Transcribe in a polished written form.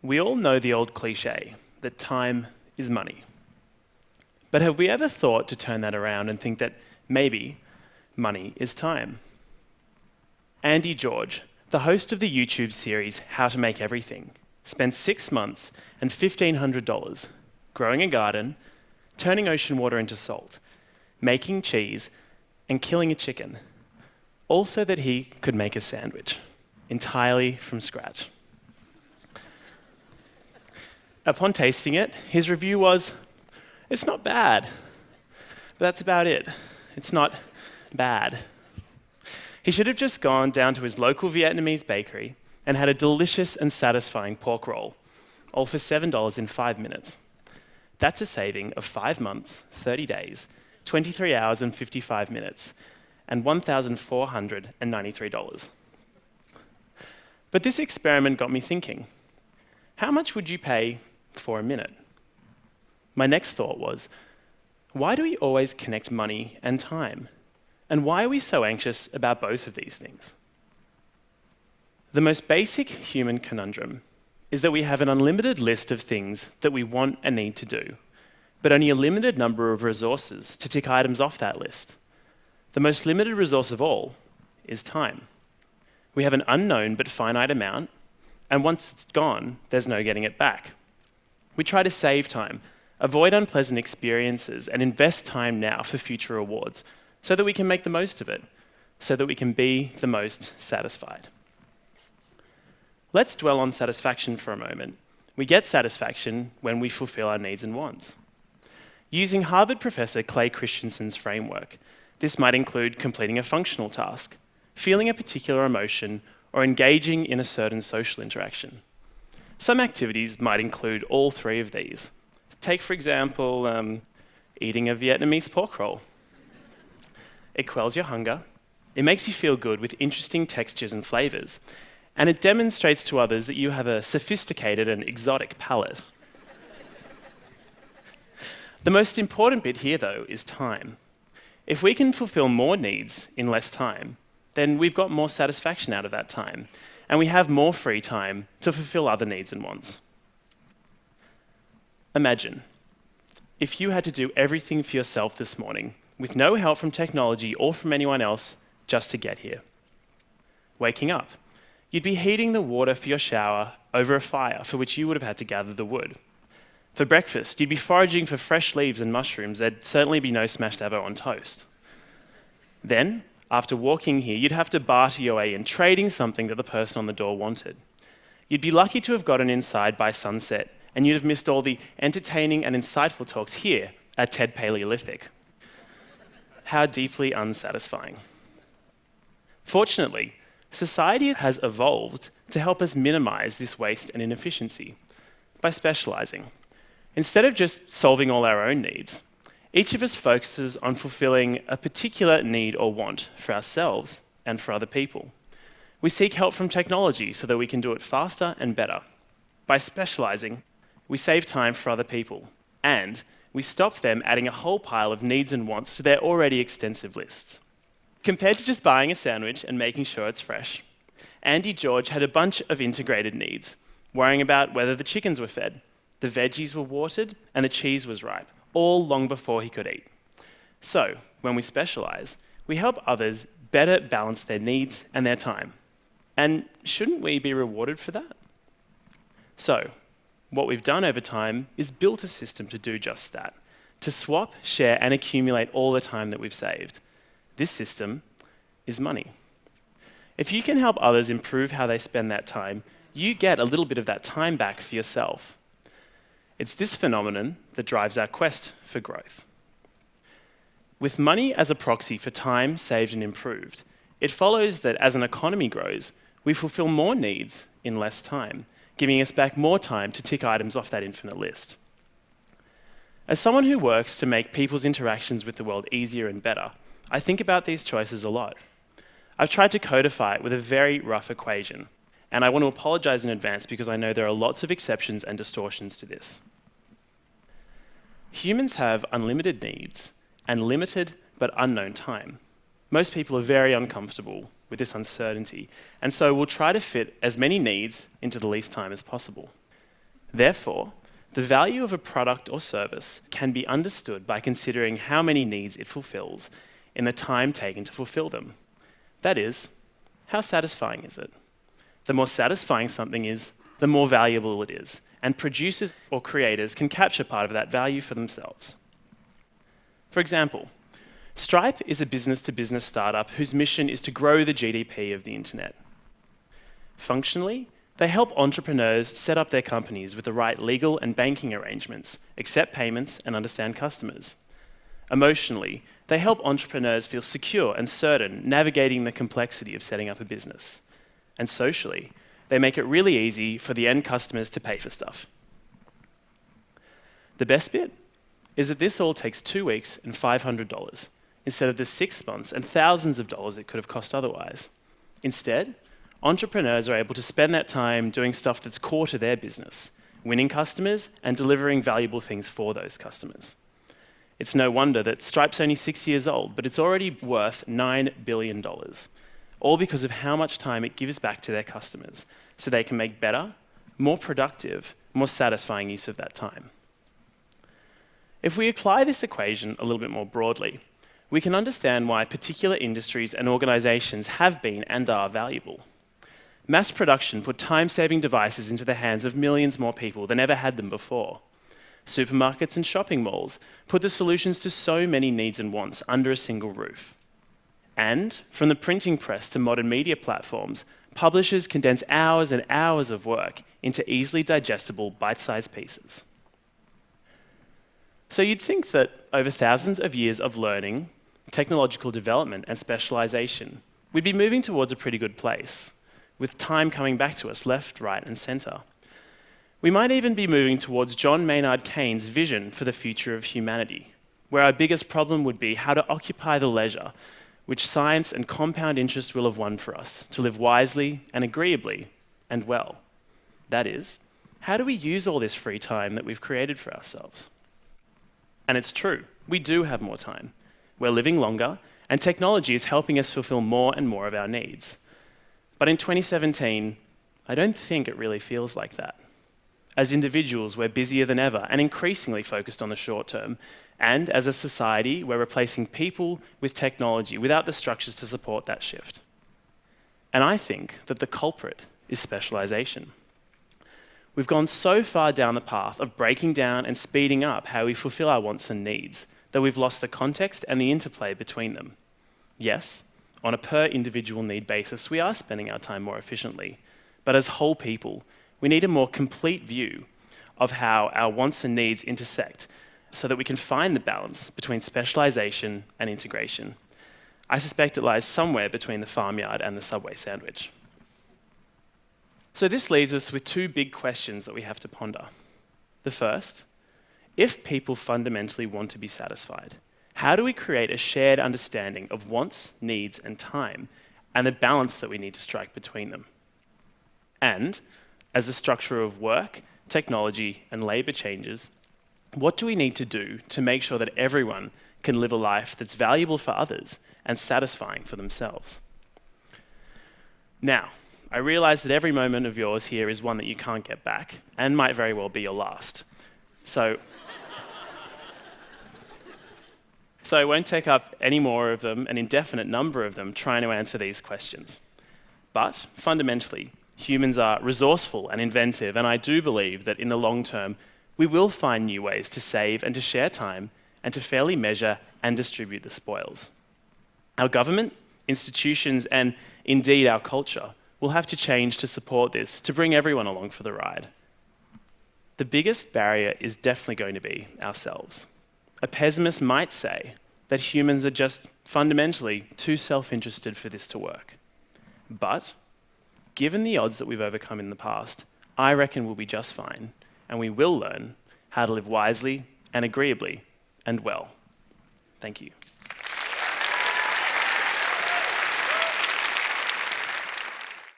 We all know the old cliche that time is money. But have we ever thought to turn that around and think that maybe money is time? Andy George, the host of the YouTube series How to Make Everything, spent 6 months and $1,500 growing a garden, turning ocean water into salt, making cheese, and killing a chicken, all so that he could make a sandwich, entirely from scratch. Upon tasting it, his review was, "It's not bad." But that's about it. It's not bad. He should have just gone down to his local Vietnamese bakery and had a delicious and satisfying pork roll, all for $7 in 5 minutes. That's a saving of 5 months, 30 days, 23 hours and 55 minutes, and $1,493. But this experiment got me thinking, how much would you pay for a minute? My next thought was, why do we always connect money and time? And why are we so anxious about both of these things? The most basic human conundrum is that we have an unlimited list of things that we want and need to do, but only a limited number of resources to tick items off that list. The most limited resource of all is time. We have an unknown but finite amount, and once it's gone, there's no getting it back. We try to save time, avoid unpleasant experiences, and invest time now for future rewards so that we can make the most of it, so that we can be the most satisfied. Let's dwell on satisfaction for a moment. We get satisfaction when we fulfill our needs and wants. Using Harvard professor Clay Christensen's framework, this might include completing a functional task, feeling a particular emotion, or engaging in a certain social interaction. Some activities might include all three of these. Take, for example, eating a Vietnamese pork roll. It quells your hunger, it makes you feel good with interesting textures and flavors, and it demonstrates to others that you have a sophisticated and exotic palate. The most important bit here, though, is time. If we can fulfill more needs in less time, then we've got more satisfaction out of that time, and we have more free time to fulfill other needs and wants. Imagine if you had to do everything for yourself this morning with no help from technology or from anyone else just to get here. Waking up, you'd be heating the water for your shower over a fire for which you would have had to gather the wood. For breakfast, you'd be foraging for fresh leaves and mushrooms. There'd certainly be no smashed avo on toast. Then, after walking here, you'd have to barter your way in, trading something that the person on the door wanted. You'd be lucky to have gotten inside by sunset, and you'd have missed all the entertaining and insightful talks here at TED Paleolithic. How deeply unsatisfying. Fortunately, society has evolved to help us minimize this waste and inefficiency by specializing. Instead of just solving all our own needs, each of us focuses on fulfilling a particular need or want for ourselves and for other people. We seek help from technology so that we can do it faster and better. By specializing, we save time for other people, and we stop them adding a whole pile of needs and wants to their already extensive lists. Compared to just buying a sandwich and making sure it's fresh, Andy George had a bunch of integrated needs, worrying about whether the chickens were fed, the veggies were watered, and the cheese was ripe, all long before he could eat. So, when we specialize, we help others better balance their needs and their time. And shouldn't we be rewarded for that? So, what we've done over time is built a system to do just that, to swap, share, and accumulate all the time that we've saved. This system is money. If you can help others improve how they spend that time, you get a little bit of that time back for yourself. It's this phenomenon that drives our quest for growth. With money as a proxy for time saved and improved, it follows that as an economy grows, we fulfill more needs in less time, giving us back more time to tick items off that infinite list. As someone who works to make people's interactions with the world easier and better, I think about these choices a lot. I've tried to codify it with a very rough equation, and I want to apologize in advance because I know there are lots of exceptions and distortions to this. Humans have unlimited needs and limited but unknown time. Most people are very uncomfortable with this uncertainty, and so will try to fit as many needs into the least time as possible. Therefore, the value of a product or service can be understood by considering how many needs it fulfills in the time taken to fulfill them. That is, how satisfying is it? The more satisfying something is, the more valuable it is, and producers or creators can capture part of that value for themselves. For example, Stripe is a business-to-business startup whose mission is to grow the GDP of the internet. Functionally, they help entrepreneurs set up their companies with the right legal and banking arrangements, accept payments, and understand customers. Emotionally, they help entrepreneurs feel secure and certain navigating the complexity of setting up a business. And socially, they make it really easy for the end customers to pay for stuff. The best bit is that this all takes 2 weeks and $500 instead of the 6 months and thousands of dollars it could have cost otherwise. Instead, entrepreneurs are able to spend that time doing stuff that's core to their business, winning customers and delivering valuable things for those customers. It's no wonder that Stripe's only 6 years old, but it's already worth $9 billion, all because of how much time it gives back to their customers, so they can make better, more productive, more satisfying use of that time. If we apply this equation a little bit more broadly, we can understand why particular industries and organizations have been and are valuable. Mass production put time-saving devices into the hands of millions more people than ever had them before. Supermarkets and shopping malls put the solutions to so many needs and wants under a single roof. And from the printing press to modern media platforms, publishers condense hours and hours of work into easily digestible bite-sized pieces. So you'd think that over thousands of years of learning, technological development, and specialization, we'd be moving towards a pretty good place, with time coming back to us left, right, and center. We might even be moving towards John Maynard Keynes' vision for the future of humanity, where our biggest problem would be how to occupy the leisure which science and compound interest will have won for us to live wisely and agreeably and well. That is, how do we use all this free time that we've created for ourselves? And it's true, we do have more time. We're living longer, and technology is helping us fulfill more and more of our needs. But in 2017, I don't think it really feels like that. As individuals, we're busier than ever and increasingly focused on the short term. And as a society, we're replacing people with technology without the structures to support that shift. And I think that the culprit is specialization. We've gone so far down the path of breaking down and speeding up how we fulfill our wants and needs that we've lost the context and the interplay between them. Yes, on a per individual need basis, we are spending our time more efficiently, but as whole people, we need a more complete view of how our wants and needs intersect so that we can find the balance between specialization and integration. I suspect it lies somewhere between the farmyard and the Subway sandwich. So this leaves us with two big questions that we have to ponder. The first, if people fundamentally want to be satisfied, how do we create a shared understanding of wants, needs, and time, and the balance that we need to strike between them? And as the structure of work, technology, and labor changes, what do we need to do to make sure that everyone can live a life that's valuable for others and satisfying for themselves? Now, I realize that every moment of yours here is one that you can't get back, and might very well be your last. So I won't take up any more of them, an indefinite number of them, trying to answer these questions. But fundamentally, humans are resourceful and inventive, and I do believe that in the long term, we will find new ways to save and to share time and to fairly measure and distribute the spoils. Our government, institutions, and indeed our culture will have to change to support this, to bring everyone along for the ride. The biggest barrier is definitely going to be ourselves. A pessimist might say that humans are just fundamentally too self-interested for this to work. But given the odds that we've overcome in the past, I reckon we'll be just fine, and we will learn how to live wisely and agreeably and well. Thank you.